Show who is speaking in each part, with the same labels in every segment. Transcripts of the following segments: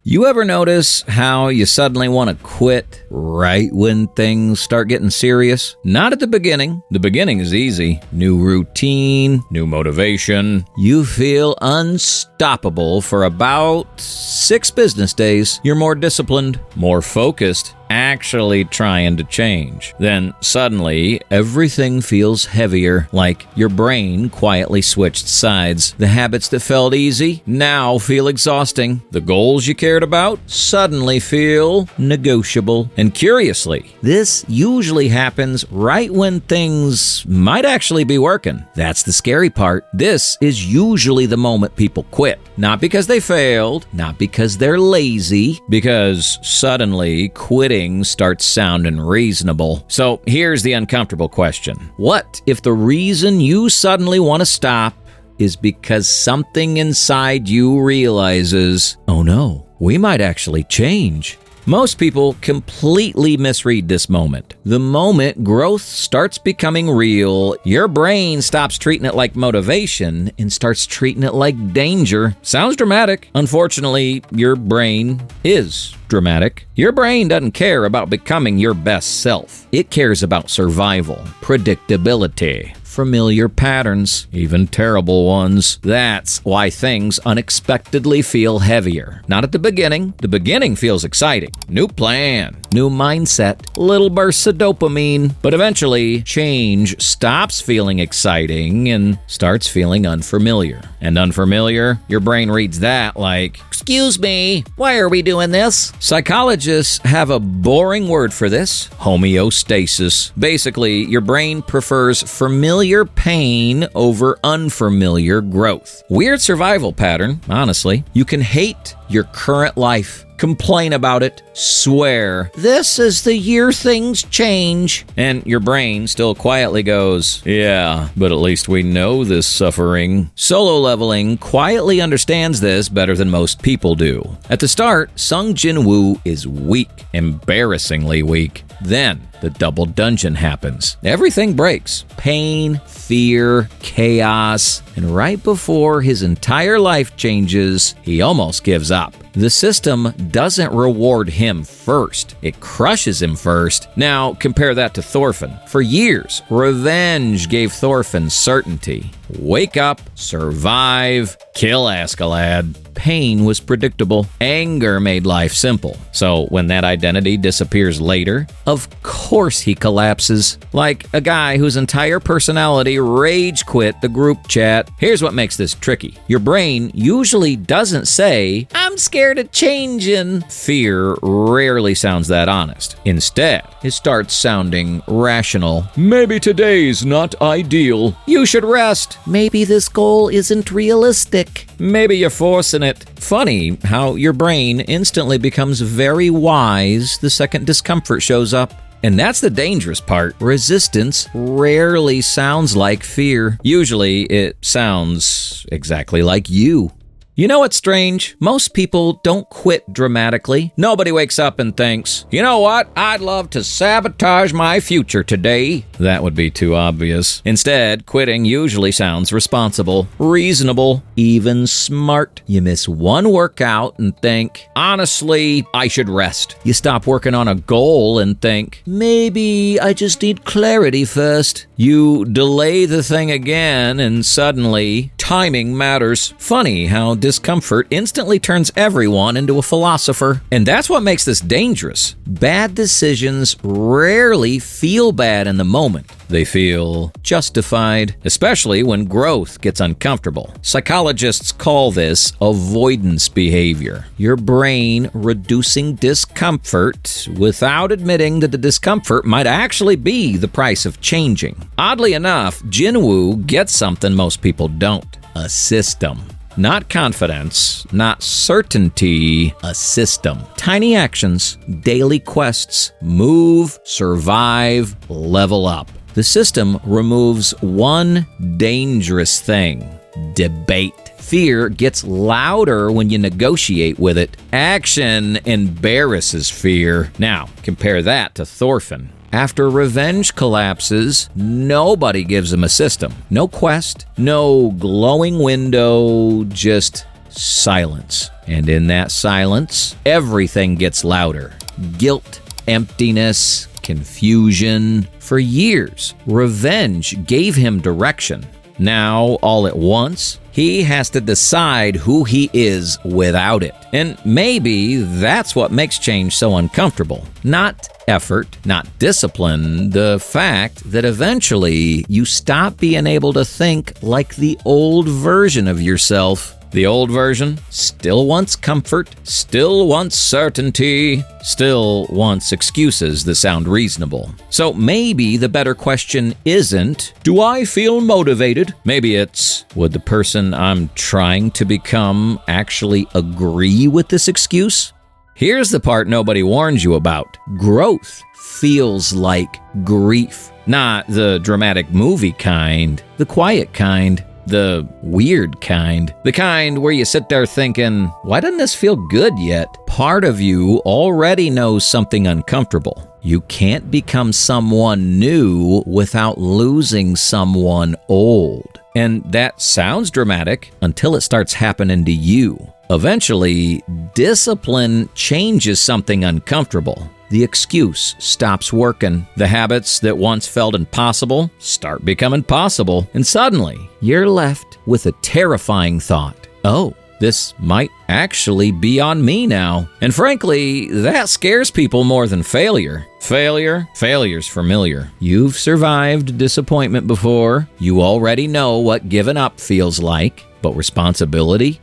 Speaker 1: You ever notice how you suddenly want to quit right when things start getting serious? Not at the beginning. The beginning is easy. New routine, new motivation. You feel unstoppable for about 6 business days. You're more disciplined, more focused, actually trying to change. Then suddenly, everything feels heavier, like your brain quietly switched sides. The habits that felt easy now feel exhausting. The goals you cared about suddenly feel negotiable. And curiously, this usually happens right when things might actually be working. That's the scary part. This is usually the moment people quit. Not because they failed, not because they're lazy, because suddenly quitting starts sounding reasonable. So here's the uncomfortable question. What if the reason you suddenly want to stop is because something inside you realizes, oh no, we might actually change? Most people completely misread this moment. The moment growth starts becoming real, your brain stops treating it like motivation and starts treating it like danger. Sounds dramatic. Unfortunately, your brain is dramatic. Your brain doesn't care about becoming your best self. It cares about survival, predictability, familiar patterns, even terrible ones. That's why things unexpectedly feel heavier. Not at the beginning. The beginning feels exciting. New plan, new mindset, little bursts of dopamine. But eventually, change stops feeling exciting and starts feeling unfamiliar. And unfamiliar, your brain reads that like, excuse me, why are we doing this? Psychologists have a boring word for this: homeostasis. Basically, your brain prefers familiar pain over unfamiliar growth. Weird survival pattern, honestly. You can hate your current life, complain about it, swear, this is the year things change, and your brain still quietly goes, yeah, but at least we know this suffering. Solo leveling quietly understands this better than most people do. At the start, Sung Jin-woo is weak, embarrassingly weak. Then, the double dungeon happens. Everything breaks. Pain, fear, chaos, and right before his entire life changes, he almost gives up. The system doesn't reward him first. It crushes him first. Now, compare that to Thorfinn. For years, revenge gave Thorfinn certainty. Wake up, survive, kill Askeladd. Pain was predictable. Anger made life simple. So when that identity disappears later, of course he collapses. Like a guy whose entire personality rage quit the group chat. Here's what makes this tricky. Your brain usually doesn't say, I'm scared of changing. Fear rarely sounds that honest. Instead, it starts sounding rational. Maybe today's not ideal. You should rest. Maybe this goal isn't realistic. Maybe you're forcing it. Funny how your brain instantly becomes very wise the second discomfort shows up. And that's the dangerous part. Resistance rarely sounds like fear. Usually it sounds exactly like you. You know what's strange? Most people don't quit dramatically. Nobody wakes up and thinks, you know what? I'd love to sabotage my future today. That would be too obvious. Instead, quitting usually sounds responsible, reasonable, even smart. You miss one workout and think, honestly, I should rest. You stop working on a goal and think, maybe I just need clarity first. You delay the thing again and suddenly, timing matters. Funny how discomfort instantly turns everyone into a philosopher. And that's what makes this dangerous. Bad decisions rarely feel bad in the moment. They feel justified, especially when growth gets uncomfortable. Psychologists call this avoidance behavior. Your brain reducing discomfort without admitting that the discomfort might actually be the price of changing. Oddly enough, Jinwoo gets something most people don't: a system. Not confidence, not certainty, a system. Tiny actions, daily quests, move, survive, level up. The system removes one dangerous thing: debate. Fear gets louder when you negotiate with it. Action embarrasses fear. Now, compare that to Thorfinn. After revenge collapses, nobody gives him a system. No quest, no glowing window, just silence. And in that silence, everything gets louder. Guilt, emptiness, confusion. For years, revenge gave him direction. Now, all at once, he has to decide who he is without it. And maybe that's what makes change so uncomfortable. Not effort, not discipline, the fact that eventually you stop being able to think like the old version of yourself. The old version still wants comfort, still wants certainty, still wants excuses that sound reasonable. So maybe the better question isn't, do I feel motivated? Maybe it's, would the person I'm trying to become actually agree with this excuse? Here's the part nobody warns you about. Growth feels like grief. Not the dramatic movie kind, the quiet kind. The weird kind. The kind where you sit there thinking, why doesn't this feel good yet? Part of you already knows something uncomfortable. You can't become someone new without losing someone old. And that sounds dramatic until it starts happening to you. Eventually, discipline changes something uncomfortable. The excuse stops working. The habits that once felt impossible start becoming possible. And suddenly, you're left with a terrifying thought. Oh, this might actually be on me now. And frankly, that scares people more than failure. Failure's familiar. You've survived disappointment before. You already know what giving up feels like. But responsibility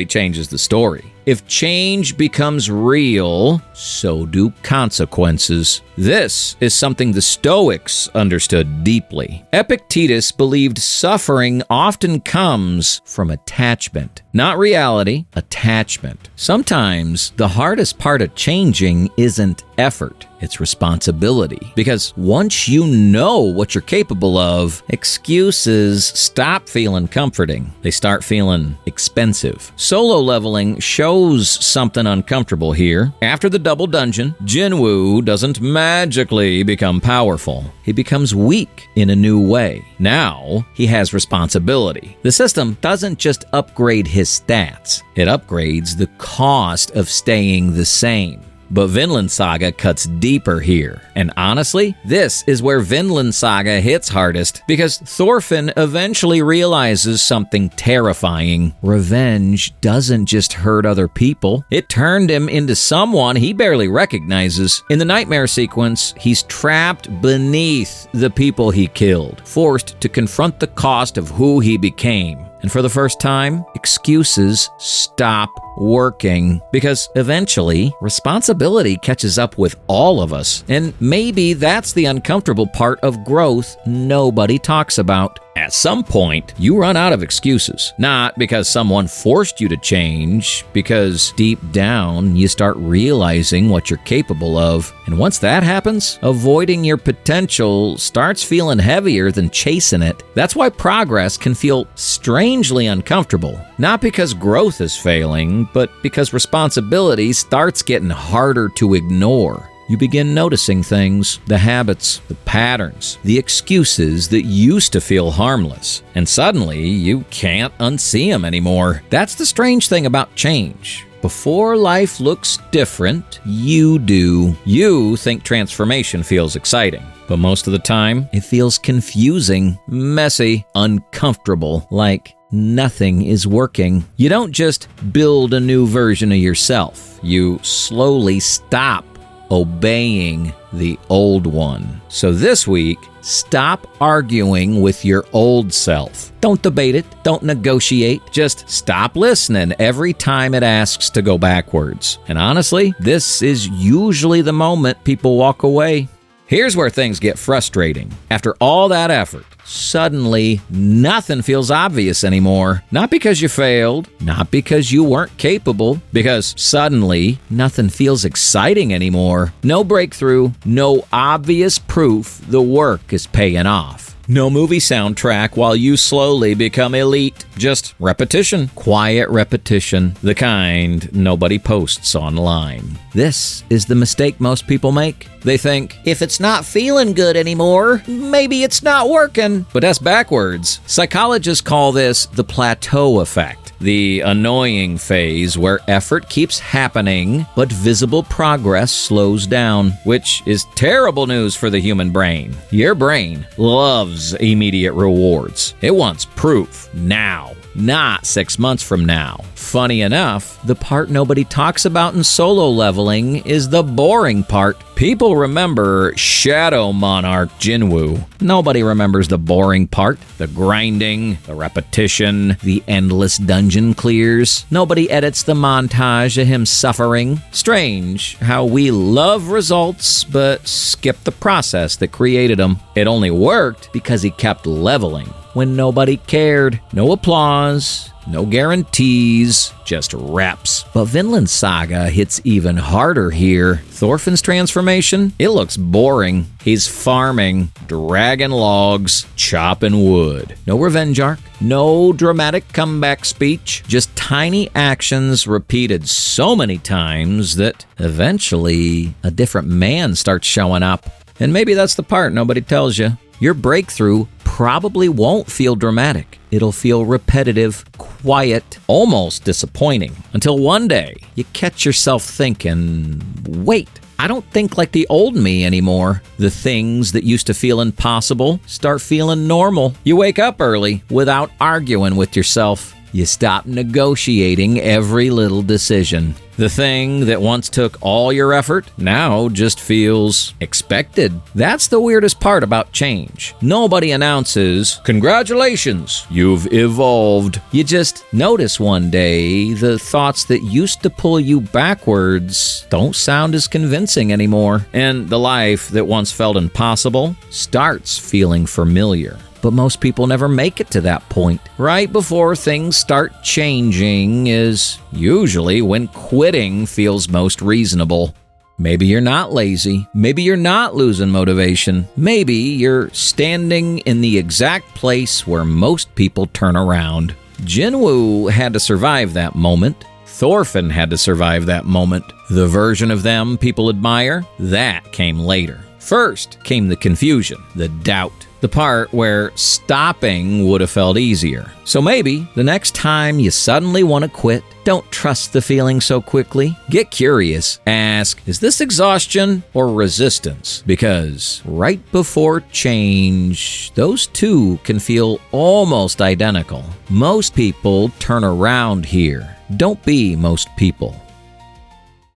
Speaker 1: changes the story. If change becomes real, so do consequences. This is something the Stoics understood deeply. Epictetus believed suffering often comes from attachment. Not reality, attachment. Sometimes the hardest part of changing isn't effort, it's responsibility. Because once you know what you're capable of, excuses stop feeling comforting. They start feeling expensive. Solo leveling shows something uncomfortable here. After the double dungeon, Jinwoo doesn't magically become powerful. He becomes weak in a new way. Now, he has responsibility. The system doesn't just upgrade his stats, it upgrades the cost of staying the same. But Vinland Saga cuts deeper here. And honestly, this is where Vinland Saga hits hardest, because Thorfinn eventually realizes something terrifying. Revenge doesn't just hurt other people. It turned him into someone he barely recognizes. In the nightmare sequence, he's trapped beneath the people he killed, forced to confront the cost of who he became. And for the first time, excuses stop working, because eventually responsibility catches up with all of us. And maybe that's the uncomfortable part of growth nobody talks about. At some point, you run out of excuses. Not because someone forced you to change, because deep down, you start realizing what you're capable of. And once that happens, avoiding your potential starts feeling heavier than chasing it. That's why progress can feel strangely uncomfortable. Not because growth is failing, but because responsibility starts getting harder to ignore. You begin noticing things, the habits, the patterns, the excuses that used to feel harmless. And suddenly, you can't unsee them anymore. That's the strange thing about change. Before life looks different, you do. You think transformation feels exciting. But most of the time, it feels confusing, messy, uncomfortable, like nothing is working. You don't just build a new version of yourself. You slowly stop obeying the old one. So this week, stop arguing with your old self. Don't debate it. Don't negotiate. Just stop listening every time it asks to go backwards. And honestly, this is usually the moment people walk away. Here's where things get frustrating. After all that effort, suddenly nothing feels obvious anymore. Not because you failed, not because you weren't capable, because suddenly nothing feels exciting anymore. No breakthrough, no obvious proof the work is paying off. No movie soundtrack while you slowly become elite. Just repetition. Quiet repetition. The kind nobody posts online. This is the mistake most people make. They think, if it's not feeling good anymore, maybe it's not working. But that's backwards. Psychologists call this the plateau effect. the annoying phase where effort keeps happening, but visible progress slows down, which is terrible news for the human brain. Your brain loves immediate rewards. It wants proof now, not 6 months from now. Funny enough, the part nobody talks about in solo leveling is the boring part. People remember Shadow Monarch Jinwoo. Nobody remembers the boring part, the grinding, the repetition, the endless dungeon clears. Nobody edits the montage of him suffering. Strange how we love results but skip the process that created them. It only worked because he kept leveling when nobody cared. No applause, no guarantees, just reps. But Vinland Saga hits even harder here. Thorfinn's transformation, it looks boring. He's farming, dragging logs, chopping wood. No revenge arc, no dramatic comeback speech, just tiny actions repeated so many times that eventually a different man starts showing up. And maybe that's the part nobody tells you. Your breakthrough probably won't feel dramatic. It'll feel repetitive, quiet, almost disappointing. Until one day, you catch yourself thinking, wait, I don't think like the old me anymore. The things that used to feel impossible start feeling normal. You wake up early without arguing with yourself. You stop negotiating every little decision. The thing that once took all your effort now just feels expected. That's the weirdest part about change. Nobody announces, "Congratulations, you've evolved." You just notice one day the thoughts that used to pull you backwards don't sound as convincing anymore. And the life that once felt impossible starts feeling familiar. But most people never make it to that point. Right before things start changing is usually when quitting feels most reasonable. Maybe you're not lazy. Maybe you're not losing motivation. Maybe you're standing in the exact place where most people turn around. Jinwoo had to survive that moment. Thorfinn had to survive that moment. The version of them people admire, that came later. First came the confusion, the doubt. The part where stopping would have felt easier. So maybe the next time you suddenly want to quit, don't trust the feeling so quickly. Get curious. Ask, is this exhaustion or resistance? Because right before change, those two can feel almost identical. Most people turn around here. Don't be most people.